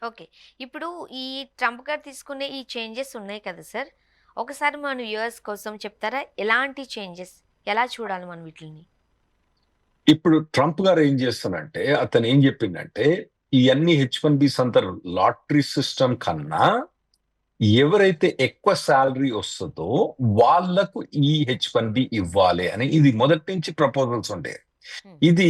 Okay. ఇప్పుడు ఈ Trump గారు తీసుకునే ఈ చేంజెస్ ఉన్నాయి కదా సార్! ఒకసారి మన వ్యూవర్స్ కోసం చెప్తారా? ఎలాంటి చేంజెస్? ఎలా చూడాలి మనం వీటిల్ని? ఇప్పుడు ట్రంప్ గారు ఏం చేస్తానంటే, అతను ఏం చెప్పిండంటే, ఇయన్నీ H-1బీస్ అంతా లాటరీ సిస్టమ్ కన్నా ఎవరైతే ఎక్కువ సాలరీ వస్తదో వాళ్ళకు ఈ H-1బీ ఇవ్వాలి అని ఇది మొదటి నుంచి ప్రపోజల్స్ ఉంటాయి. హ్మ్. ఇది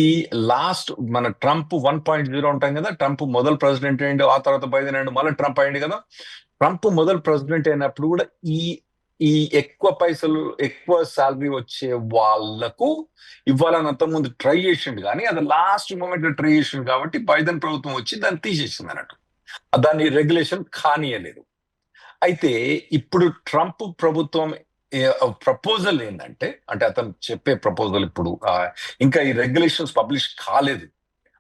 లాస్ట్ మన ట్రంప్ 1.0 ఉంటాం కదా, ట్రంప్ మొదలు ప్రెసిడెంట్ అయ్యిండు, ఆ తర్వాత బైడెన్ అయ్యిండు, మళ్ళీ ట్రంప్ అయ్యిండు కదా. ట్రంప్ మొదలు ప్రెసిడెంట్ అయినప్పుడు కూడా ఈ ఈ ఎక్కువ పైసలు ఎక్కువ శాలరీ వచ్చే వాళ్లకు ఇవ్వాలని అంతకుముందు ట్రై చేసిండు, కానీ అది లాస్ట్ మూమెంట్ లో ట్రై చేసిండు కాబట్టి బైడెన్ ప్రభుత్వం వచ్చి దాన్ని తీసేసింది అన్నట్టు. దాన్ని రెగ్యులేషన్ కానీయలేదు. అయితే ఇప్పుడు ట్రంప్ ప్రభుత్వం ప్రపోజల్ ఏంటంటే, అంటే అతను చెప్పే ప్రపోజల్ ఇప్పుడు ఇంకా ఈ రెగ్యులేషన్స్ పబ్లిష్ కాలేదు.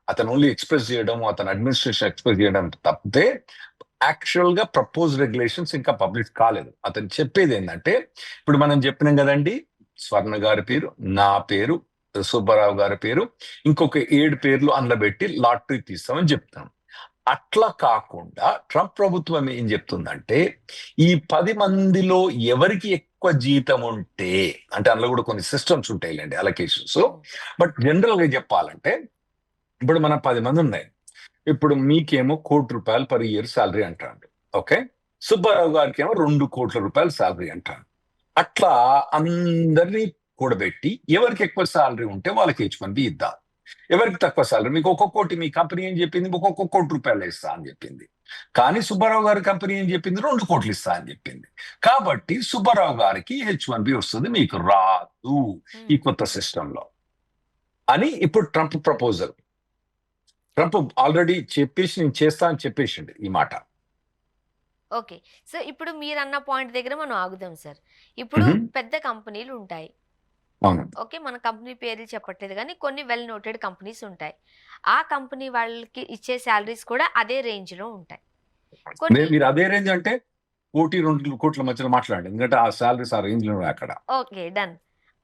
అతను ఓన్లీ ఎక్స్ప్రెస్ చేయడం, అతను అడ్మినిస్ట్రేషన్ ఎక్స్ప్రెస్ చేయడం తప్పితే యాక్చువల్ గా ప్రపోజ్ రెగ్యులేషన్స్ ఇంకా పబ్లిష్ కాలేదు. అతను చెప్పేది ఏంటంటే, ఇప్పుడు మనం చెప్పినాం కదండి, స్వర్ణ గారి పేరు, నా పేరు, సుబ్బారావు గారి పేరు, ఇంకొక 7 పేర్లు అందులో పెట్టి లాటరీ తీస్తామని చెప్తాం. అట్లా కాకుండా ట్రంప్ ప్రభుత్వం ఏం చెప్తుందంటే, ఈ 10 మందిలో ఎవరికి ఎక్కువ జీతం ఉంటే, అంటే అందులో కూడా కొన్ని సిస్టమ్స్ ఉంటాయిలేండి అలొకేషన్స్. హ్మ్. బట్ జనరల్ గా చెప్పాలంటే, ఇప్పుడు మనం 10 మంది ఉన్నాయి. ఇప్పుడు మీకేమో ₹1,00,00,000 పర్ ఇయర్ శాలరీ అంటాడు. ఓకే. సుబ్బారావు గారికి ఏమో ₹2,00,00,000 శాలరీ అంటాడు. అట్లా అందరినీ కూడబెట్టి ఎవరికి ఎక్కువ శాలరీ ఉంటే వాళ్ళకి H-1బీ ఇద్దాం. ఎవరికి తక్కువ శాలరీ, మీకు ఒక్కొక్కటి మీ కంపెనీ ఏం చెప్పింది, ఒక్కొక్క ₹1,00,00,000 ఇస్తా అని చెప్పింది. కానీ సుబ్బారావు గారి కంపెనీ ఏం చెప్పింది, 2,00,00,000 ఇస్తా అని చెప్పింది. కాబట్టి సుబ్బారావు గారికి H-1బీ వస్తుంది, మీకు రాదు ఈ హ్మ్. కొత్త సిస్టమ్ లో అని ఇప్పుడు ట్రంప్ ప్రపోజల్. ట్రంప్ ఆల్రెడీ చెప్పేసి నేను చేస్తా అని చెప్పేసిండు ఈ మాట. ఓకే. సో, ఇప్పుడు మీరన్న పాయింట్ దగ్గర మనం ఆగుదాం సార్. ఇప్పుడు మ్హూ. పెద్ద కంపెనీలుంటాయి. అవును. ఓకే. మన కంపెనీ పేర్లు చెప్పట్లేదు గానీ, కొన్ని వెల్ నోటెడ్ కంపెనీస్ ఉంటాయి. ఆ కంపెనీ వాళ్ళకి ఇచ్చే సాలరీస్ కూడా అదే రేంజ్‌లో ఉంటాయి. కొన్ని మీరు అదే రేంజ్ అంటే 1,00,00,000, 2,00,00,000 మధ్యలో మాట్లాడండి, ఎందుకంటే ఆ సాలరీస్ ఆ రేంజ్ లో ఉన్నాయి అక్కడ. ఓకే. డన్.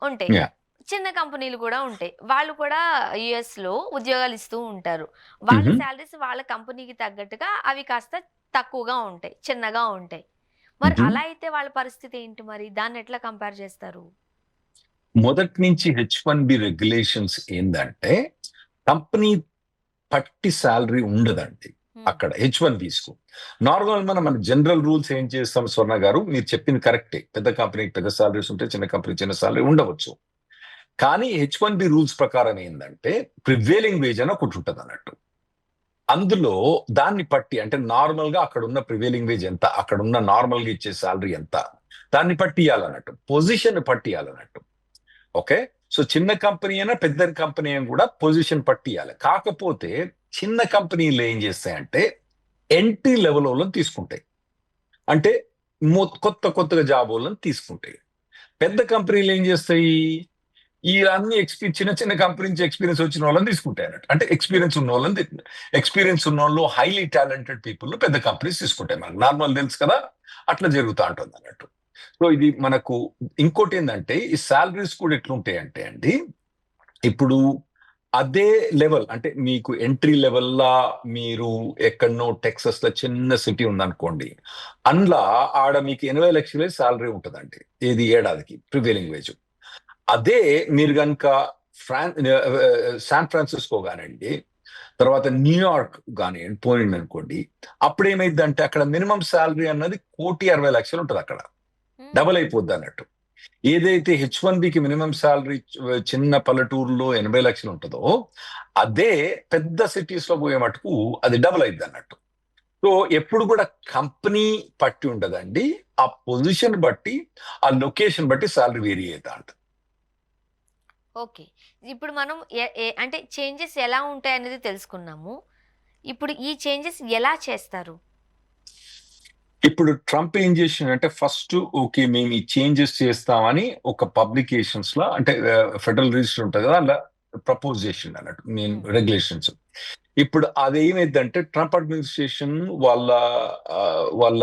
ఉంటాయి. యా. చిన్న కంపెనీలు గూడా ఉంటాయి. వాళ్ళు కూడా యూఎస్‌లో ఉద్యోగాలిస్తూ ఉంటారు. వాళ్ళ సాలరీస్ వాళ్ళ కంపెనీకి తగ్గట్టుగా అవి కాస్త తక్కువగా ఉంటాయి. చిన్నగా ఉంటాయి. మరి అలా అయితే వాళ్ళ పరిస్థితి ఏంటి మరి? దాన్నెట్లా కంపేర్ చేస్తారు? మొదటి నుంచి H-1బి రెగ్యులేషన్స్ ఏందంటే, కంపెనీ పట్టి శాలరీ ఉండదండి హ్మ్. అక్కడ H-1బీస్ కు. నార్మల్ మన జనరల్ రూల్స్ ఏం చేస్తాం స్వర్ణ గారు, మీరు చెప్పింది కరెక్టే. పెద్ద కంపెనీకి పెద్ద సాలరీస్ ఉంటాయి, చిన్న కంపెనీ చిన్న సాలరీ ఉండవచ్చు. కానీ H-1బి రూల్స్ ప్రకారం ఏంటంటే, ప్రివేలింగ్ వేజ్ అని ఒకటి ఉంటుంది అన్నట్టు. అందులో దాన్ని పట్టి, అంటే నార్మల్ గా అక్కడ ఉన్న ప్రివేలింగ్ వేజ్ ఎంత, అక్కడ ఉన్న నార్మల్ గా ఇచ్చే శాలరీ ఎంత, దాన్ని పట్టి ఇవ్వాలన్నట్టు, పొజిషన్ పట్టి ఇవ్వాలన్నట్టు. ఓకే. సో చిన్న కంపెనీ అయినా పెద్ద కంపెనీ అయినా కూడా పొజిషన్ పట్టి ఇవ్వాలి. కాకపోతే చిన్న కంపెనీలు ఏం చేస్తాయంటే ఎంట్రీ లెవెల్ వాళ్ళని తీసుకుంటాయి. అంటే కొత్తగా జాబ్ వాళ్ళని తీసుకుంటాయి. పెద్ద కంపెనీలు ఏం చేస్తాయి, ఈ అన్ని చిన్న చిన్న కంపెనీ నుంచి ఎక్స్పీరియన్స్ వచ్చిన వాళ్ళని తీసుకుంటాయి అన్నట్టు. అంటే ఎక్స్పీరియన్స్ ఉన్న వాళ్ళు హైలీ టాలెంటెడ్ పీపుల్ పెద్ద కంపెనీస్ తీసుకుంటాయి. మనకు నార్మల్ తెలుసు కదా, అట్లా జరుగుతూ ఉంటుంది అన్నట్టు. సో ఇది మనకు ఇంకోటి ఏంటంటే, ఈ శాలరీస్ కూడా ఎట్లుంటాయి అంటే అండి, ఇప్పుడు అదే లెవెల్, అంటే మీకు ఎంట్రీ లెవెల్లా మీరు ఎక్కడనో టెక్సస్ లో చిన్న సిటీ ఉందనుకోండి, అందులో ఆడ మీకు 80 లక్షలే శాలరీ ఉంటుందండి, ఏది ఏడాదికి ప్రివేలింగ్ వేజ్. అదే మీరు కనుక శాన్ ఫ్రాన్సిస్కో కానివ్వండి, తర్వాత న్యూయార్క్ కానివ్వండి పోయింది అనుకోండి, అప్పుడు ఏమైందంటే అక్కడ మినిమం శాలరీ అన్నది 1,60,00,000 ఉంటుంది అక్కడ. హ్మ్. డబల్ అయిపోద్ది అన్నట్టు. ఏదైతే H-1బికి మినిమం శాలరీ చిన్న పల్లెటూరులో 80 లక్షలు ఉంటుందో, అదే పెద్ద సిటీస్ లో పోయే మటుకు అది డబుల్ అయింది అన్నట్టు. సో ఎప్పుడు కూడా కంపెనీ పట్టి ఉండదండి, ఆ పొజిషన్ బట్టి, ఆ లొకేషన్ బట్టి శాలరీ వేరీ అవుతా ఉంటుంది. ఓకే. ఇప్పుడు మనం ఎ ఎ అంటే చేంజెస్ ఎలా ఉంటాయనేది తెలుసుకున్నాము. ఇప్పుడు ఈ చేంజెస్ ఎలా చేస్తారు? ఇప్పుడు ట్రంప్ ఏం చేసిండంటే, ఫస్ట్ ఓకే మేము ఈ చేంజెస్ చేస్తామని ఒక పబ్లికేషన్స్ లో, అంటే ఫెడరల్ రిజిస్టర్ ఉంటుంది కదా, అలా ప్రపోజ్ చేసిండు అన్నట్టు నేను హ్మ్. రెగ్యులేషన్స్. ఇప్పుడు అదేమైందంటే ట్రంప్ అడ్మినిస్ట్రేషన్ వాళ్ళ వాళ్ళ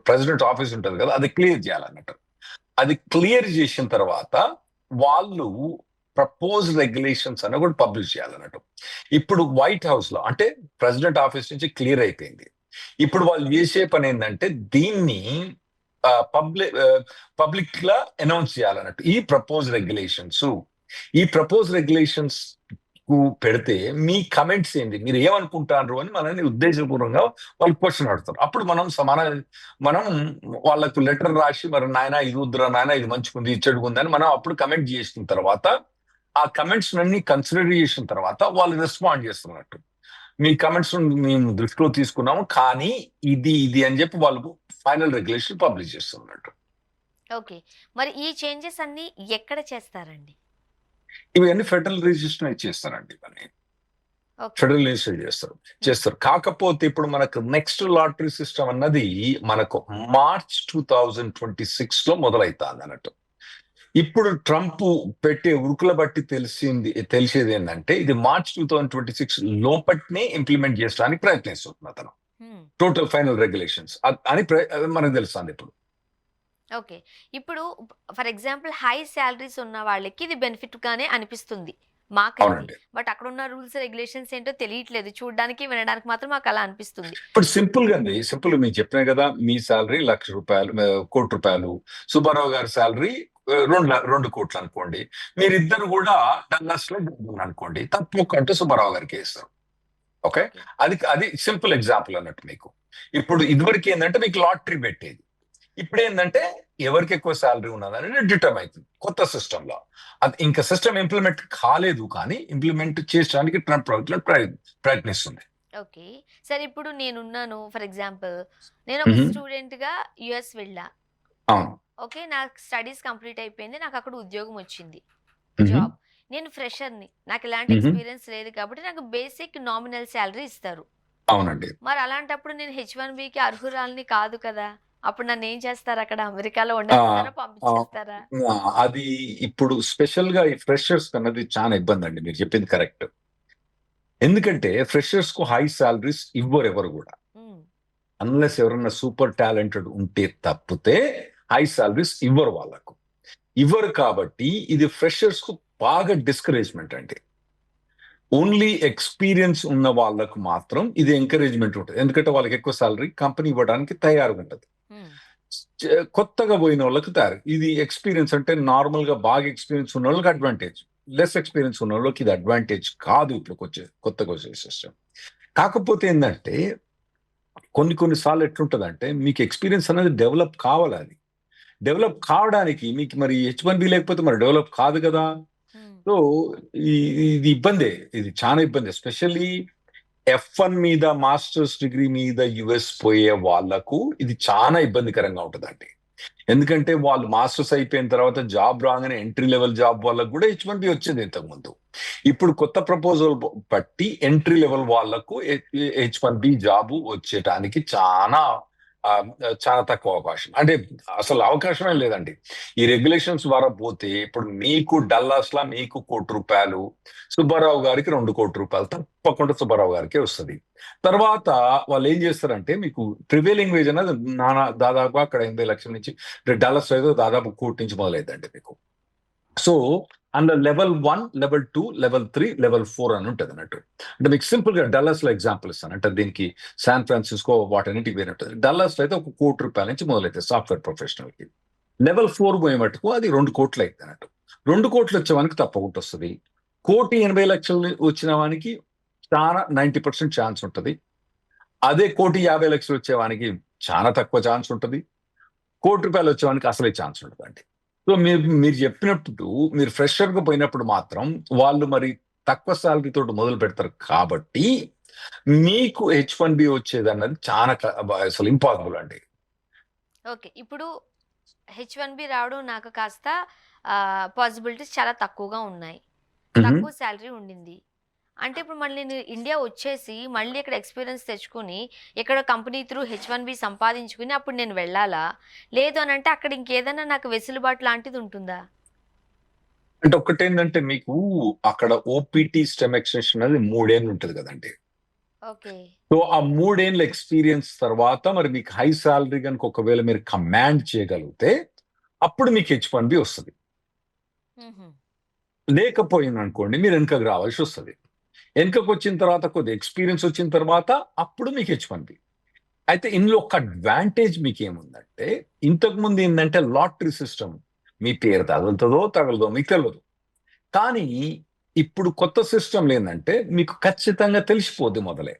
ప్రెసిడెంట్ ఆఫీస్ ఉంటుంది కదా, అది క్లియర్ చేయాలన్నట్టు. అది క్లియర్ చేసిన తర్వాత వాళ్ళు ప్రపోజ్ రెగ్యులేషన్స్ అని కూడా పబ్లిష్ చేయాలన్నట్టు. ఇప్పుడు వైట్ హౌస్ లో, అంటే ప్రెసిడెంట్ ఆఫీస్ నుంచి క్లియర్ అయిపోయింది. ఇప్పుడు వాళ్ళు చేసే పని ఏంటంటే దీన్ని పబ్లిక్ గా అనౌన్స్ చేయాలన్నట్టు. ఈ ప్రపోజ్ రెగ్యులేషన్స్ కు పెడితే మీ కమెంట్స్ ఏంటి, మీరు ఏమనుకుంటారు అని మనల్ని ఉద్దేశపూర్వకంగా వాళ్ళు క్వశ్చన్ అడుగుతారు. అప్పుడు మనం వాళ్ళకు లెటర్ రాసి, మరి నాయన ఇది వద్దురా నాయన, ఇది మంచిగుంది, ఇది చెడుగుంది అని మనం అప్పుడు కమెంట్ చేసిన తర్వాత, ఆ కమెంట్స్ అన్ని కన్సిడర్ చేసిన తర్వాత వాళ్ళు రెస్పాండ్ చేస్తున్నట్టు. మీ కమెంట్స్ మేము దృష్టిలో తీసుకున్నాము, కానీ ఇది అని చెప్పి వాళ్ళు ఫైనల్ రెగ్యులేషన్ పబ్లిష్ చేస్తున్నట్టు. ఓకే. మరి ఈ చేంజెస్ అన్ని ఎక్కడ చేస్తారండి? ఇవన్నీ ఫెడరల్ రిజిస్టర్ చేస్తారండి. ఇవన్నీ ఓకే. ఫెడరల్ రిజిస్టర్ చేస్తారు. కాకపోతే ఇప్పుడు మనకు నెక్స్ట్ లాటరీ సిస్టమ్ అన్నది మనకు మార్చ్ 2026 లో మొదలవుతుంది అన్నట్టు. ఇప్పుడు ట్రంప్ పెట్టే ఉరుకుల బట్టి తెలిసేది ఏంటంటే ఇది మార్చ్ 2026 లోపట్నే ఇంప్లిమెంట్ చేయడానికి ప్రయత్నిస్తుంది అతను, టోటల్ ఫైనల్ రెగ్యులేషన్స్ అని మనకు తెలుస్తుంది ఇప్పుడు. ఓకే. ఇప్పుడు ఫర్ ఎగ్జాంపుల్ హై సాలరీస్ ఉన్న వాళ్ళకి ఇది బెనిఫిట్ గానే అనిపిస్తుంది మాకైతే. అవునండి. బట్ అక్కడ ఉన్న రూల్స్ రెగ్యులేషన్స్ ఏంటో తెలియట్లేదు. చూడడానికి వినడానికి మాత్రం మాకు అలా అనిపిస్తుంది. ఇప్పుడు సింపుల్ మీకు చెప్పినా కదా, మీ శాలరీ ₹1,00,000, ₹1,00,00,000, సుబ్బారావు గారి శాలరీ 2 కోట్లు అనుకోండి. మీరిద్దరు కూడా డల్లాస్ లో అనుకోండి, తప్పు అంటే సుబ్బారావు గారికి వేస్తారు. ఓకే, అది సింపుల్ ఎగ్జాంపుల్ అన్నట్టు మీకు. ఇప్పుడు ఇదివరకు ఏంటంటే మీకు లాటరీ పెట్టేది, ఇప్పుడు ఏంటంటే ఎవరికి ఎక్కువ శాలరీ ఉన్నదని డిటర్మ్ అవుతుంది కొత్త సిస్టమ్ లో. అది ఇంకా సిస్టమ్ ఇంప్లిమెంట్ కాలేదు, కానీ ఇంప్లిమెంట్ చేయడానికి ట్రంప్ ప్రభుత్వం ప్రయత్నిస్తుంది. ఓకే. సరే, ఇప్పుడు నేనున్నాను, ఫర్ ఎగ్జాంపుల్ నేను ఒక స్టూడెంట్ గా యుఎస్ వెళ్ళా. అవును. ఓకే, నాకు స్టడీస్ కంప్లీట్ అయిపోయింది, నాకు అక్కడ ఉద్యోగం వచ్చింది, మ్మ్. జాబ్. నేను ఫ్రెషర్ని, నాకు ఎలాంటి ఎక్స్పీరియన్స్ లేదు కాబట్టి నాకు బేసిక్ నామినల్ శాలరీ ఇస్తారు. అవునండి. మరి అలాంటప్పుడు నేను H1Bకి అర్హురాలిని కాదు కదా. అప్పుడు నన్ను ఏం చేస్తారు? అక్కడ అమెరికాలో ఉండనిస్తారా, పంపించేస్తారా? అది ఇప్పుడు స్పెషల్ గా ఈ ఫ్రెషర్స్ అన్నది చాలా ఇబ్బంది అండి. మీరు చెప్పింది కరెక్ట్. ఎందుకంటే ఫ్రెషర్స్ కు హై సాలరీస్ ఇవ్వరు ఎవరు కూడా, ఉమ్, అన్లెస్ ఎవరన్నా సూపర్ టాలెంటెడ్ ఉంటే తప్పితే హై సాలరీస్ ఇవ్వరు కాబట్టి ఇది ఫ్రెషర్స్ కు బాగా డిస్కరేజ్మెంట్ అండి. ఓన్లీ ఎక్స్పీరియన్స్ ఉన్న వాళ్ళకు మాత్రం ఇది ఎంకరేజ్మెంట్ ఉంటుంది, ఎందుకంటే వాళ్ళకి ఎక్కువ సాలరీ కంపెనీ ఇవ్వడానికి తయారుగా ఉంటుంది. ఉమ్, కొత్తగా పోయిన వాళ్ళకి ఇది ఎక్స్పీరియన్స్ అంటే నార్మల్ గా బాగా ఎక్స్పీరియన్స్ ఉన్న వాళ్ళకి అడ్వాంటేజ్, లెస్ ఎక్స్పీరియన్స్ ఉన్న వాళ్ళకి ఇది అడ్వాంటేజ్ కాదు. ఇప్పుడు కొత్తగా వచ్చే సిస్టమ్. కాకపోతే ఏంటంటే కొన్ని సార్లు ఎట్లుంటదంటే మీకు ఎక్స్పీరియన్స్ అనేది డెవలప్ కావాలి. అది డెవలప్ కావడానికి మీకు మరి H1B లేకపోతే మరి డెవలప్ కాదు కదా. ఉమ్, సో ఇది ఇబ్బందే, ఇది చాలా ఇబ్బంది. ఎస్పెషల్లీ F1 మీద మాస్టర్స్ డిగ్రీ మీద యుఎస్ పోయే వాళ్ళకు ఇది చాలా ఇబ్బందికరంగా ఉంటుందండి. ఎందుకంటే వాళ్ళు మాస్టర్స్ అయిపోయిన తర్వాత జాబ్ రాగానే ఎంట్రీ లెవెల్ జాబ్ వాళ్ళకు కూడా H1B వచ్చేది ఇంతకుముందు. ఇప్పుడు కొత్త ప్రపోజల్ బట్టి ఎంట్రీ లెవెల్ వాళ్ళకు H1B జాబ్ వచ్చేటానికి చాలా తక్కువ అవకాశం, అంటే అసలు అవకాశమే లేదండి. ఈ రెగ్యులేషన్స్ ద్వారా పోతే ఇప్పుడు మీకు డల్లాస్ లా మీకు ₹1,00,00,000, సుబ్బారావు గారికి ₹2,00,00,000 తప్పకుండా సుబ్బారావు గారికి వస్తుంది. తర్వాత వాళ్ళు ఏం చేస్తారంటే మీకు ప్రివేలింగ్ వేజ్ అనేది దాదాపు అక్కడ 80 లక్షల నుంచి, డల్లాస్ అయితే దాదాపు 1 కోటి నుంచి మొదలైందండి మీకు. సో అందులో లెవెల్ 1, లెవెల్ 2, లెవెల్ 3, లెవెల్ 4 అని ఉంటుంది అన్నట్టు. అంటే మీకు సింపుల్ గా డల్లాస్ లో ఎగ్జాంపుల్ ఇస్తాను, అంటే దీనికి శాన్ ఫ్రాన్సిస్కో వాటన్నిటికి వేరే ఉంటుంది. డల్లాస్ లో అయితే ₹1 కోటి నుంచి మొదలైతే సాఫ్ట్వేర్ ప్రొఫెషనల్ కి. లెవెల్ 4 పోయే మటుకు అది 2 కోట్లు అవుతుంది అన్నట్టు. 2 కోట్లు వచ్చేవానికి తప్పకుండా వస్తుంది. 1,80,00,000 వచ్చిన వానికి చాలా 90% ఛాన్స్ ఉంటుంది. అదే 1,50,00,000 వచ్చేవానికి చాలా తక్కువ ఛాన్స్ ఉంటుంది. ₹1,00,00,000 వచ్చేవానికి అసలే ఛాన్స్ ఉంటుందండి. సో మీరు చెప్పినప్పుడు మీరు ఫ్రెషర్ గా పోయినప్పుడు మాత్రం వాళ్ళు మరి తక్కువ శాలరీ తోటి మొదలు పెడతారు కాబట్టి మీకు H1B వచ్చేది అన్నది చాలా అసలు ఇంపాసిబుల్ అండి. ఓకే. ఇప్పుడు H1B రావడం నాకు కాస్త పాసిబిలిటీస్ చాలా తక్కువగా ఉన్నాయి. తక్కువ శాలరీ ఉండింది అంటే ఇప్పుడు మళ్ళీ నేను ఇండియా వచ్చేసి మళ్ళీ ఇక్కడ ఎక్స్పీరియన్స్ తెచ్చుకుని ఇక్కడ కంపెనీ త్రూ H1B సంపాదించుకుని అప్పుడు నేను వెళ్ళాలా? లేదు అని అంటే అక్కడ ఇంకేదైనా నాకు వెసులుబాటు లాంటిది ఉంటుందా? అంటే ఒకటేంటంటే మీకు అక్కడ ఓపీటీ స్టెమ్ ఎక్స్టెన్షన్ అనేది 3 ఏళ్ళు ఉంటుంది కదండి. ఓకే. సో ఆ 3 ఏళ్ళ ఎక్స్పీరియన్స్ తర్వాత మరి మీకు హై సాలరీ కనుక ఒకవేళ మీరు కమాండ్ చేయగలిగితే అప్పుడు మీకు H1B వస్తుంది. మ్హూ. లేకపోయింది అనుకోండి మీరు వెనుకకు రావాల్సి వస్తుంది. వెనుకకు వచ్చిన తర్వాత కొద్ది ఎక్స్పీరియన్స్ వచ్చిన తర్వాత అప్పుడు మీకు H1B. అయితే ఇందులో ఒక అడ్వాంటేజ్ మీకు ఏముందంటే, ఇంతకు ముందు ఏంటంటే లాటరీ సిస్టమ్, మీ పేరు తగులుతుందో తగలదో మీకు తెలియదు. కానీ ఇప్పుడు కొత్త సిస్టమ్ ఏంటంటే మీకు ఖచ్చితంగా తెలిసిపోద్ది మొదలే.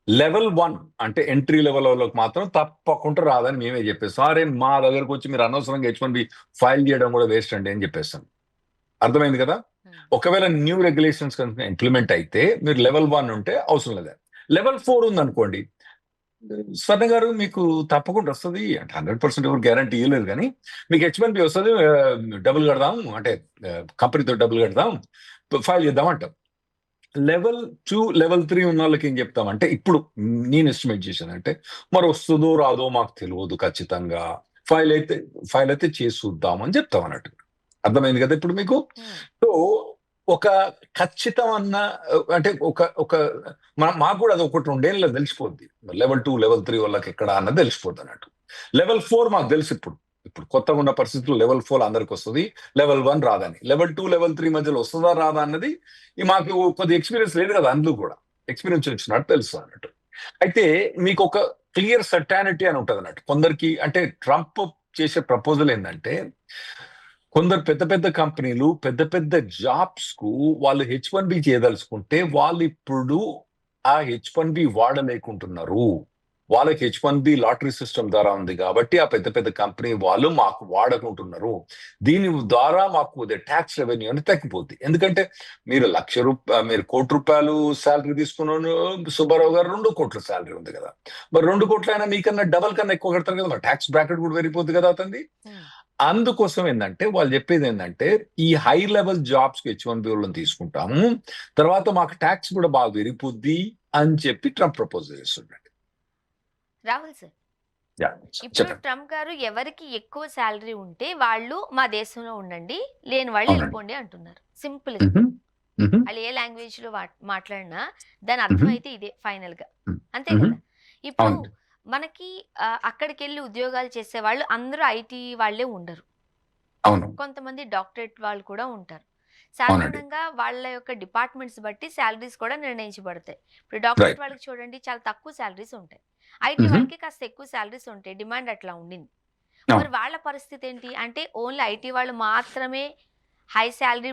లెవెల్ 1 అంటే ఎంట్రీ లెవెల్ వాళ్ళకి మాత్రం తప్పకుండా రాదని మేమే చెప్పేస్తాం. అరే మా దగ్గరకు వచ్చి మీరు అనవసరంగా H1B ఫైల్ చేయడం కూడా వేస్ట్ అండి అని చెప్పేస్తాం. అర్థమైంది కదా? ఒకవేళ న్యూ రెగ్యులేషన్స్ కనుక ఇంప్లిమెంట్ అయితే మీరు లెవెల్ 1 ఉంటే అవసరం లేదు. లెవెల్ 4 ఉందనుకోండి, స్వర్ణ గారు మీకు తప్పకుండా వస్తుంది అంటే 100% ఎవరు గ్యారంటీ ఇవ్వలేదు, కానీ మీకు H1B వస్తుంది, డబ్బులు కడదాం అంటే కంపెనీతో డబ్బులు కడదాం, ఫైల్ చేద్దాం అంటాం. లెవెల్ 2 లెవెల్ 3 ఉన్న వాళ్ళకి ఏం చెప్తామంటే, ఇప్పుడు నేను ఎస్టిమేట్ చేశానంటే మరి వస్తుందో రాదో మాకు తెలియదు, ఖచ్చితంగా ఫైల్ అయితే చేసి చూద్దాం అని చెప్తాం అన్నట్టు. అర్థమైంది కదా ఇప్పుడు మీకు? సో ఒక ఖచ్చితమన్న అంటే ఒక మాకు కూడా అది 1-2 ఏళ్ళలో తెలిసిపోద్ది. లెవెల్ 2 లెవెల్ 3 వాళ్ళకి ఎక్కడ అన్నది తెలిసిపోద్ది అన్నట్టు. లెవెల్ 4 మాకు తెలుసు ఇప్పుడు కొత్తగా ఉన్న పరిస్థితుల్లో లెవెల్ 4 అందరికి వస్తుంది, లెవెల్ 1 రాదని. లెవెల్ 2 లెవెల్ 3 మధ్యలో వస్తుందా రాదా అన్నది మాకు కొద్ది ఎక్స్పీరియన్స్ లేదు కదా, అందులో కూడా ఎక్స్పీరియన్స్ వచ్చినట్టు తెలుసు అన్నట్టు. అయితే మీకు ఒక క్లియర్ సర్టానిటీ అని ఉంటుంది అన్నట్టు. కొందరికి అంటే ట్రంప్ చేసే ప్రపోజల్ ఏంటంటే, కొందరు పెద్ద పెద్ద కంపెనీలు పెద్ద పెద్ద జాబ్స్ కు వాళ్ళు H1B చేయదలుచుకుంటే వాళ్ళు ఇప్పుడు ఆ H1B వాడలేకుంటున్నారు. వాళ్ళకి H1B లాటరీ సిస్టమ్ ద్వారా ఉంది కాబట్టి ఆ పెద్ద పెద్ద కంపెనీ వాళ్ళు మాకు వాడకుంటున్నారు. దీని ద్వారా మాకు ట్యాక్స్ రెవెన్యూ అని తగ్గిపోద్ది. ఎందుకంటే మీరు మీరు ₹1,00,00,000 శాలరీ తీసుకున్న సుబ్బారావు గారు 2 కోట్ల శాలరీ ఉంది కదా, మరి 2 కోట్ల అయినా మీకన్నా డబల్ కన్నా ఎక్కువ కడతారు కదా, మరి ట్యాక్స్ బ్రాకెట్ కూడా పెరిగిపోద్ది కదా అతనిది. అందుకోసం ఏంటంటే వాళ్ళు చెప్పేది ఏంటంటే, ఈ హై లెవెల్ జాబ్స్ కి H1B వాళ్ళని తీసుకుంటాము, తర్వాత మాకు ట్యాక్స్ కూడా బాగా పెరిగిపోద్ది అని చెప్పి ట్రంప్ ప్రపోజ్ చేస్తున్నాడు. రాహుల్ సార్, యా, ఇప్పుడు చెప్పండి. ట్రంప్ గారు ఎవరికి ఎక్కువ శాలరీ ఉంటే వాళ్ళు మా దేశంలో ఉండండి, లేని వాళ్ళు అవునండి. వెళ్ళిపోండి అంటున్నారు. సింపుల్ గా మ్హూ, మ్హూ, వాళ్ళు ఏ లాంగ్వేజ్ లో మాట్లాడినా దాని అర్థం మ్హూ, అయితే ఇదే ఫైనల్ గా, అంతే మ్హూ. కదా. ఇప్పుడు అవునండి. మనకి అక్కడికి వెళ్ళి ఉద్యోగాలు చేసే వాళ్ళు అందరూ ఐటీ వాళ్ళే ఉండరు. అవును. కొంతమంది డాక్టరేట్ వాళ్ళు కూడా ఉంటారు. అవునండి. సాధారణంగా వాళ్ళ యొక్క డిపార్ట్మెంట్స్ బట్టి శాలరీస్ కూడా నిర్ణయించబడతాయి. ఇప్పుడు రైట్. డాక్టరేట్ వాళ్ళకి చూడండి చాలా తక్కువ శాలరీస్ ఉంటాయి. ఐటీ మ్హూ. వాళ్ళకి కాస్త ఎక్కువ శాలరీస్ ఉంటాయి. డిమాండ్ అట్లా ఉండింది. మరి అవును. వాళ్ళ పరిస్థితి ఏంటి అంటే, ఓన్లీ ఐటీ వాళ్ళు మాత్రమే, హై శాలరీ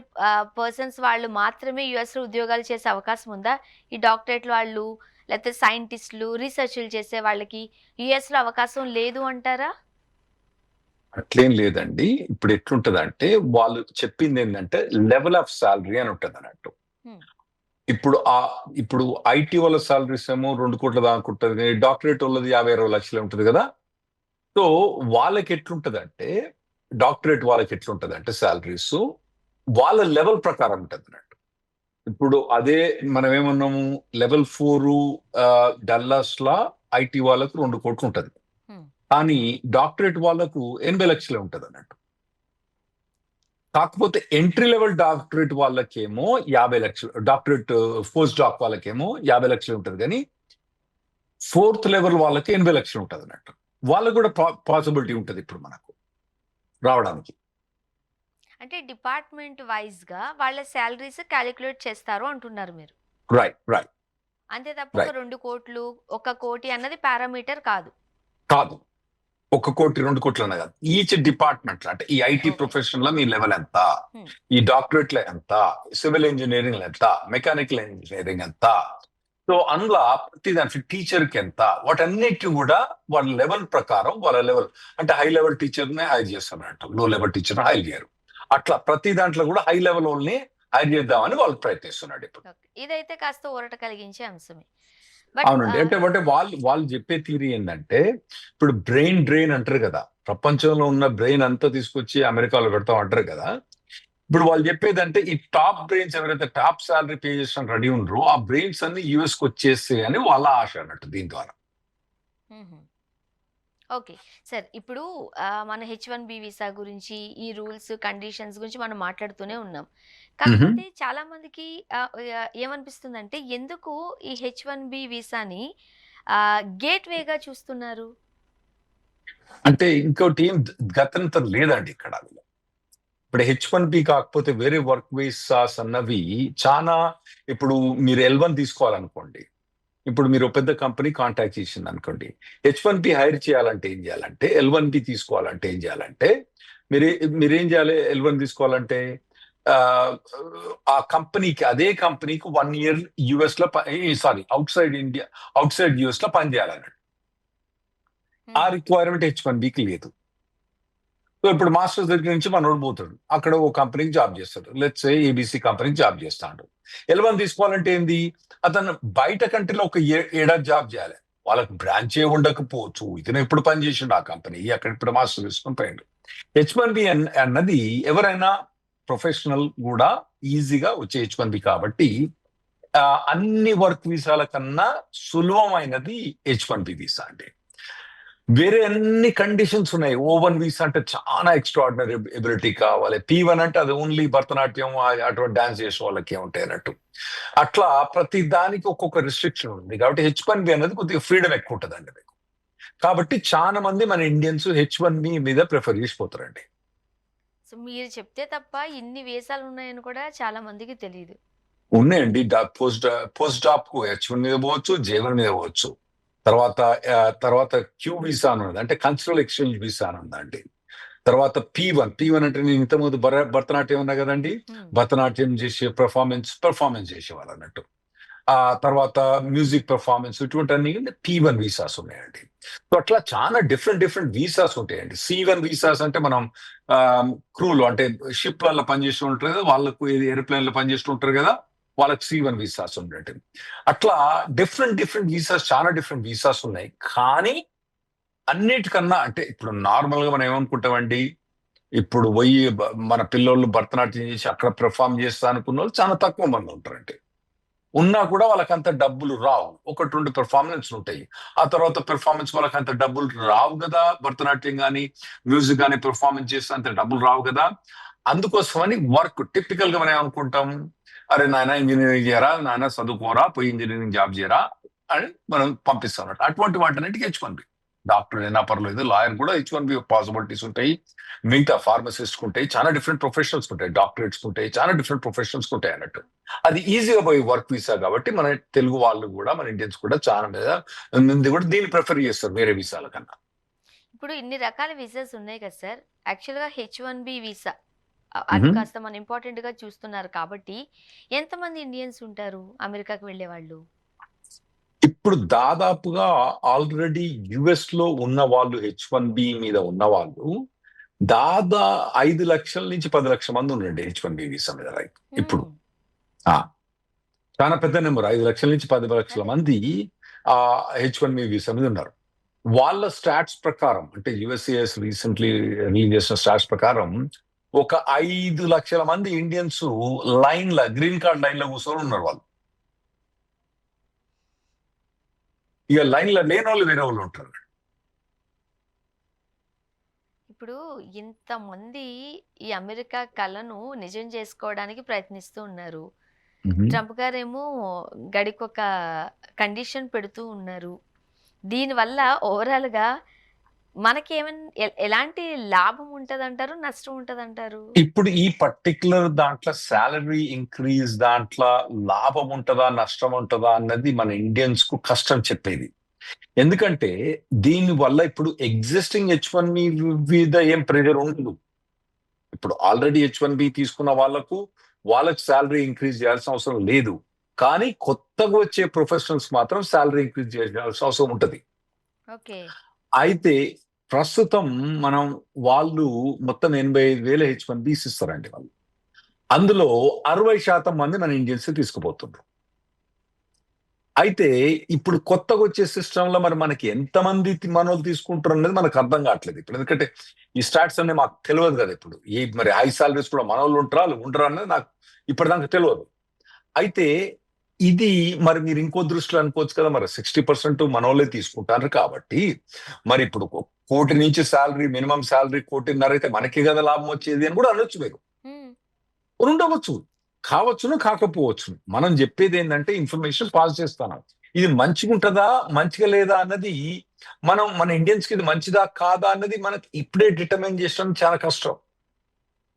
పర్సన్స్ వాళ్ళు మాత్రమే యుఎస్లో ఉద్యోగాలు చేసే అవకాశం ఉందా? ఈ డాక్టరేట్ వాళ్ళు లేకపోతే సైంటిస్టులు రీసెర్చ్లు చేసే వాళ్ళకి యుఎస్లో అవకాశం లేదు అంటారా? అట్లేం లేదండి. ఇప్పుడు ఎట్లుంటదంటే వాళ్ళు చెప్పింది ఏంటంటే లెవెల్ ఆఫ్ శాలరీ అని ఉంటది అన్నట్టు. హ్మ్. ఇప్పుడు ఐటీ వాళ్ళ శాలరీస్ ఏమో 2 కోట్ల దాకా ఉంటది, డాక్టరేట్ వాళ్ళది 50-60 లక్షలు ఉంటది కదా. సో వాళ్ళకి ఎట్లుంటదంటే, డాక్టరేట్ వాళ్ళకి ఎట్లుంటదంటే శాలరీస్ వాళ్ళ లెవెల్ ప్రకారం ఉంటది అన్నట్టు. ఇప్పుడు అదే మనం ఏమన్నాము, లెవెల్ 4 డల్లాస్ లా ఐటీ వాళ్ళకు 2 కోట్లు ఉంటది, హ్మ్. కానీ డాక్టరేట్ వాళ్ళకు 80 లక్షలే ఉంటది అన్నట్టు. కాకపోతే ఎంట్రీ లెవెల్ డాక్టరేట్ వాళ్ళకేమో 50 లక్షలు, డాక్టరేట్ పోస్ట్ డాక్ వాళ్ళకేమో 50 లక్షలు ఉంటది, కానీ 4th లెవెల్ వాళ్ళకి 80 లక్షలు ఉంటది అన్నట్టు. వాళ్ళకు కూడా పాసిబిలిటీ ఉంటది ఇప్పుడు మనకు రావడానికి. అంటే డిపార్ట్మెంట్ వైజ్ గా వాళ్ళ శాలరీస్ క్యాలిక్యులేట్ చేస్తారు అంటున్నారు మీరు. రైట్, రైట్, అంతే తప్ప ఒక రైట్. 2 కోట్లు, 1 కోటి అన్నది పారామీటర్ కాదు. కాదు, 1 కోటి 2 కోట్లు అన్న కాదు, ఈచ్ డిపార్ట్మెంట్ అంటే ఈ ఐటీ ఓకే. ప్రొఫెషన్ లో మీ లెవెల్ ఎంత, హ్మ్. ఈ డాక్టరేట్ లో ఎంత, సివిల్ ఇంజనీరింగ్ ఎంత, మెకానికల్ ఇంజనీరింగ్ ఎంత, సో అందులో ప్రతి దానికి టీచర్ కి ఎంత, వాటన్నిటి కూడా వాళ్ళ లెవెల్ ప్రకారం వాళ్ళ లెవెల్ అంటే హై లెవెల్ టీచర్ నే హైర్ చేస్తారంట, లో లెవెల్ టీచర్ హైర్ చేయరు. అట్లా ప్రతి దాంట్లో కూడా హై లెవెల్ వాళ్ళని హైర్ చేద్దామని వాళ్ళు ప్రయత్నిస్తున్నాడు ఇప్పుడు. ఓకే. ఇదైతే కాస్త ఊరట కలిగించే అంశమే. బట్ అవునండి. అంటే వాళ్ళు చెప్పే థియరీ ఏంటంటే, ఇప్పుడు బ్రెయిన్ డ్రెయిన్ అంటారు కదా, ప్రపంచంలో ఉన్న బ్రెయిన్ అంతా తీసుకొచ్చి అమెరికాలో పెడతాం అంటారు కదా. ఇప్పుడు వాళ్ళు చెప్పేదంటే ఈ టాప్ బ్రెయిన్స్ ఎవరైతే టాప్ సాలరీ పే చేసిన రెడీ ఉండరో ఆ బ్రెయిన్స్ అన్ని యుఎస్ కి వచ్చేస్తాయి అని వాళ్ళ ఆశ అన్నట్టు దీని ద్వారా. ఓకే సార్, ఇప్పుడు మన H1B వీసా గురించి, ఈ రూల్స్ కండిషన్స్ గురించి మనం మాట్లాడుతూనే ఉన్నాం. కాకపోతే చాలా మందికి ఏమనిపిస్తుందంటే, ఎందుకు ఈ H1B వీసాని గేట్ వేగా చూస్తున్నారు? అంటే ఇంకోటి ఏం గతంతో లేదండి ఇక్కడ. ఇప్పుడు H1B కాకపోతే వేరే వర్క్ వీసాస్ అన్నవి చాలా. ఇప్పుడు మీరు L1 తీసుకోవాలనుకోండి, ఇప్పుడు మీరు పెద్ద కంపెనీ కాంటాక్ట్ చేసింది అనుకోండి, H1B హైర్ చేయాలంటే ఏం చేయాలంటే, L1B తీసుకోవాలంటే ఏం చేయాలంటే, మీరేం చేయాలి? L1 తీసుకోవాలంటే ఆ కంపెనీకి, అదే కంపెనీకి 1 year యుఎస్ లో, సారీ అవుట్ సైడ్ యుఎస్ లో పనిచేయాలన్నట్టు. ఆ రిక్వైర్మెంట్ H1Bకి లేదు. సో ఇప్పుడు మాస్టర్స్ దగ్గర నుంచి మనోడు పోతాడు, అక్కడ ఓ కంపెనీకి జాబ్ చేస్తాడు, లెట్స్ సే ఏబిసి కంపెనీకి జాబ్ చేస్తాడు. L1 తీసుకోవాలంటే ఏంది? అతను బయట కంట్రీలో ఒక ఏడాది జాబ్ చేయాలి. వాళ్ళకి బ్రాంచే ఉండకపోవచ్చు, ఇతను ఎప్పుడు పని చేసిండు ఆ కంపెనీ, అక్కడ ఇప్పుడు మాస్టర్ తీసుకొని పోయిండు. H1B అన్నది ఎవరైనా ప్రొఫెషనల్ కూడా ఈజీగా వచ్చే H1B కాబట్టి అన్ని వర్క్ వీసాల కన్నా సులభమైనది H1B వీసా అంటే. వేరే అన్ని కండిషన్స్ ఉన్నాయి. O1 వీసా అంటే చాలా ఎక్స్ట్రాడినరీ ఎబిలిటీ కావాలి. P1 అంటే అది ఓన్లీ భరతనాట్యం అటువంటి డాన్స్ చేసే వాళ్ళకి ఉంటాయి అన్నట్టు. అట్లా ప్రతి దానికి ఒక్కొక్క రిస్ట్రిక్షన్ ఉంది కాబట్టి H1B అనేది కొద్దిగా ఫ్రీడమ్ ఎక్కువ ఉంటుందండి మీకు. కాబట్టి చాలా మంది మన ఇండియన్స్ H1B మీద ప్రిఫర్ చేసిపోతారండి. సో మీరు చెప్తే తప్ప ఇన్ని వీసాలు ఉన్నాయని కూడా చాలా మందికి తెలియదు. ఉన్నాయండి. పోస్ట్ డాప్ కు H1 మీద పోవచ్చు, J1 మీద పోవచ్చు. తర్వాత క్యూ వీసా అని ఉన్నది, అంటే కల్చరల్ ఎక్స్చేంజ్ వీసా అని ఉందండి. తర్వాత P1 అంటే నేను ఇంతకుముందు భరతనాట్యం ఉన్నా కదండి, భరతనాట్యం చేసే పర్ఫార్మెన్స్ చేసేవాళ్ళు అన్నట్టు. ఆ తర్వాత మ్యూజిక్ పర్ఫార్మెన్స్, ఇటువంటి అన్ని P1 వీసాస్ ఉన్నాయండి. సో అట్లా చాలా డిఫరెంట్ వీసాస్ ఉంటాయండి. C1 వీసాస్ అంటే మనం క్రూలు, అంటే షిప్ వల్ల పనిచేస్తూ ఉంటారు కదా, వాళ్ళకు ఏరోప్లేన్ లో పనిచేస్తూ ఉంటారు కదా, వాళ్ళకి C1 వీసాస్ ఉన్నట్టు. అట్లా డిఫరెంట్ వీసాస్, చాలా డిఫరెంట్ వీసాస్ ఉన్నాయి. కానీ అన్నిటికన్నా అంటే ఇప్పుడు నార్మల్ గా మనం ఏమనుకుంటామండి, ఇప్పుడు పోయి మన పిల్లోళ్ళు భరతనాట్యం చేసి అక్కడ పెర్ఫార్మ్ చేస్తా అనుకున్న వాళ్ళు చాలా తక్కువ మంది ఉంటారండి. ఉన్నా కూడా వాళ్ళకి అంత డబ్బులు రావు. 1-2 పెర్ఫార్మెన్స్ ఉంటాయి. ఆ తర్వాత పెర్ఫార్మెన్స్ వాళ్ళకి అంత డబ్బులు రావు కదా, భరతనాట్యం కానీ మ్యూజిక్ కానీ పెర్ఫార్మెన్స్ చేస్తే అంత డబ్బులు రావు కదా. అందుకోసమని వర్క్ టిపికల్ గా మనం ఏమనుకుంటాం, అరే నాయన ఇంజనీరింగ్ చేయరా, నాయన చదువుకోరా, పోయి ఇంజనీరింగ్ జాబ్ చేయరా అని మనం పంపిస్తాం. అటువంటి వాటిన్నిటికీ H1B. డాక్టర్ అయినా పర్లేదు, లాయర్ కూడా H1B పాసిబిలిటీస్ ఉంటాయి. మిగతా ఫార్మసిస్ట్ ఉంటాయి, చాలా డిఫరెంట్ ప్రొఫెషనల్స్ ఉంటాయి, డాక్టరేట్స్ ఉంటాయి, చాలా డిఫరెంట్ ప్రొఫెషనల్స్ ఉంటాయి అన్నట్టు. అది ఈజీగా పోయి వర్క్ వీసా కాబట్టి మన తెలుగు వాళ్ళు కూడా, మన ఇండియన్స్ కూడా చాలా మంది కూడా దీన్ని ప్రిఫర్ చేస్తారు వేరే వీసాల కన్నా. ఇప్పుడు ఇన్ని రకాల వీసాస్ ఉన్నాయి కదా సార్, యాక్చువల్గా H1B వీసా అది కాస్త మనం ఇంపార్టెంట్ గా చూస్తున్నారు కాబట్టి ఎంతమంది ఇండియన్స్ ఉంటారు అమెరికాకి వెళ్ళే వాళ్ళు? ఇప్పుడు దాదాపుగా ఆల్రెడీ యుఎస్ లో ఉన్న వాళ్ళు, H1B మీద ఉన్న వాళ్ళు 5 లక్షల నుంచి 10 లక్షల మంది ఉండండి H1B వీసా మీద. రైట్, ఇప్పుడు చాలా పెద్ద నెంబర్, 5 లక్షల నుంచి 10 లక్షల మంది H1B వీసా మీద ఉన్నారు. వాళ్ళ స్టాట్స్ ప్రకారం, అంటే యుఎస్ఏఎస్ రీసెంట్లీ రిలీజ్ చేసిన స్టాట్స్ ప్రకారం ఒక 5 లక్షల మంది ఇండియన్స్ గ్రీన్ కార్డ్ లైన్ లో కూర్చొని ఉన్నారు వాళ్ళు. ఇక లైన్ లో లేని వాళ్ళు వేరే వాళ్ళు ఉంటారు. ఇప్పుడు ఇంతమంది ఈ అమెరికా కళను నిజం చేసుకోవడానికి ప్రయత్నిస్తూ ఉన్నారు. ట్రంప్ గారేమో గడికొక కండిషన్ పెడుతూ ఉన్నారు. దీనివల్ల ఓవరాల్ గా మనకేమైనా ఎలాంటి లాభం ఉంటదంటారు, నష్టం ఉంటదంటారు? ఇప్పుడు ఈ పర్టికులర్ దాంట్లో శాలరీ ఇంక్రీజ్ దాంట్లో లాభం ఉంటుందా నష్టం ఉంటుందా అన్నది మన ఇండియన్స్ కు కష్టం చెప్పేది. ఎందుకంటే దీని వల్ల ఇప్పుడు ఎగ్జిస్టింగ్ H1B మీద ఏం ప్రెషర్ ఉండదు. ఇప్పుడు ఆల్రెడీ H1B తీసుకున్న వాళ్ళకు శాలరీ ఇంక్రీజ్ చేయాల్సిన అవసరం లేదు. కానీ కొత్తగా వచ్చే ప్రొఫెషనల్స్ మాత్రం శాలరీ ఇంక్రీజ్ చేయాల్సిన అవసరం ఉంటుంది. అయితే ప్రస్తుతం వాళ్ళు మొత్తం 85,000 H1Bs ఇస్తారండి వాళ్ళు. అందులో 60% మంది మన ఇండియన్స్ తీసుకుపోతున్నారు. అయితే ఇప్పుడు కొత్తగా వచ్చే సిస్టమ్ లో మనకి ఎంతమంది మనోళ్ళు తీసుకుంటారు అనేది మనకు అర్థం కావట్లేదు ఇప్పుడు. ఎందుకంటే ఈ స్టాట్స్ అన్ని మాకు తెలియదు కదా ఇప్పుడు. మరి హై సాలరీస్ కూడా మనోళ్ళు ఉంటారా అనేది నాకు ఇప్పటిదాకా తెలియదు. అయితే ఇది మరి మీరు ఇంకో దృష్టిలో అనుకోవచ్చు కదా, మరి 60% మనోళ్ళే తీసుకుంటారు కాబట్టి మరి ఇప్పుడు 1 కోటి నుంచి శాలరీ, మినిమం శాలరీ 1.5 కోటి అయితే మనకి కదా లాభం వచ్చేది అని కూడా అనొచ్చు. మీరు ఉండవచ్చు, కావచ్చును, కాకపోవచ్చును. మనం చెప్పేది ఏంటంటే ఇన్ఫర్మేషన్ పాస్ చేస్తాను. ఇది మంచిగా ఉంటుందా మంచిగా లేదా అన్నది మన ఇండియన్స్ కి ఇది మంచిదా కాదా అన్నది మనకి ఇప్పుడే డిటర్మైన్ చేయడం చాలా కష్టం.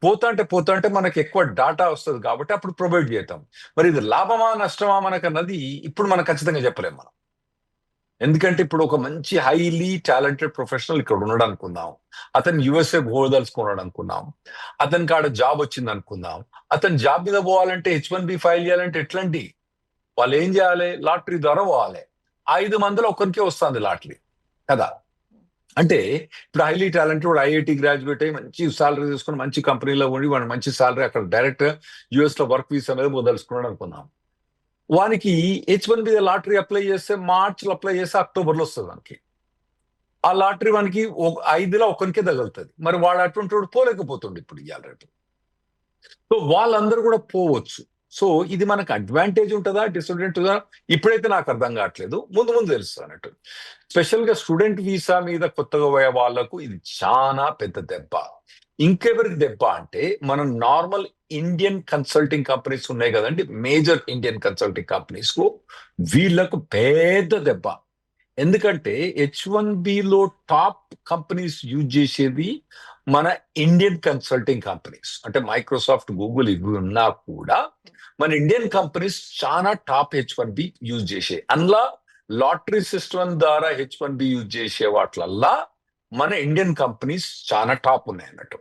పోతా అంటే మనకి ఎక్కువ డాటా వస్తుంది కాబట్టి అప్పుడు ప్రొవైడ్ చేద్దాం. మరి ఇది లాభమా నష్టమా మనకన్నది ఇప్పుడు మనం ఖచ్చితంగా చెప్పలేం మనం. ఎందుకంటే ఇప్పుడు ఒక మంచి హైలీ టాలెంటెడ్ ప్రొఫెషనల్ ఇక్కడ ఉన్నాడు అనుకుందాం, అతను యుఎస్ఏ పోదలుచుకున్నాడు అనుకుందాం, అతనికి ఆడ జాబ్ వచ్చింది అనుకుందాం. అతను జాబ్ మీద పోవాలంటే H1B ఫైల్ చేయాలంటే ఎట్లాంటి వాళ్ళు ఏం చేయాలి? లాటరీ ద్వారా పోవాలి. 5 మందిలో ఒకరికే వస్తుంది లాటరీ కదా. అంటే ఇప్పుడు హైలీ టాలెంటెడ్ వాడు ఐఐటి గ్రాడ్యుయేట్ అయ్యి మంచి సాలరీ తీసుకుని మంచి కంపెనీలో ఉండి వాడు మంచి సాలరీ అక్కడ డైరెక్ట్ యుఎస్ లో వర్క్ వీసా మీద పోదలుచుకున్నాడు అనుకుందాం. వానికి H1B లాటరీ అప్లై చేస్తే మార్చిలో అప్లై చేస్తే అక్టోబర్లో వస్తుంది వానికి. ఆ లాటరీ వానికి 5లో ఒకరికే తగులుతుంది. మరి వాడు అటువంటి వాడు పోలేకపోతుండే ఇప్పుడు ఇవాళ రేపు. సో వాళ్ళందరూ కూడా పోవచ్చు. సో ఇది మనకు అడ్వాంటేజ్ ఉంటుందా డిసడ్వాంటేజ్ ఉంటుందా ఇప్పుడైతే నాకు అర్థం కావట్లేదు, ముందు ముందు తెలుస్తుంది అన్నట్టు. స్పెషల్ గా స్టూడెంట్ వీసా మీద కొత్తగా పోయే వాళ్ళకు ఇది చాలా పెద్ద దెబ్బ. ఇంకెవరికి దెబ్బ అంటే మనం నార్మల్ ఇండియన్ కన్సల్టింగ్ కంపెనీస్ ఉన్నాయి కదండి, మేజర్ ఇండియన్ కన్సల్టింగ్ కంపెనీస్ కు వీళ్ళకు పెద్ద దెబ్బ. ఎందుకంటే H1Bలో టాప్ కంపెనీస్ యూజ్ చేసేది మన ఇండియన్ కన్సల్టింగ్ కంపెనీస్. అంటే మైక్రోసాఫ్ట్, గూగుల్ ఇవి ఉన్నా కూడా మన ఇండియన్ కంపెనీస్ చాలా టాప్ H1B యూజ్ చేసే. అందులో లాటరీ సిస్టమ్ ద్వారా H1B యూజ్ చేసే వాటిలల్లా మన ఇండియన్ కంపెనీస్ చాలా టాప్ ఉన్నాయి అన్నట్టు.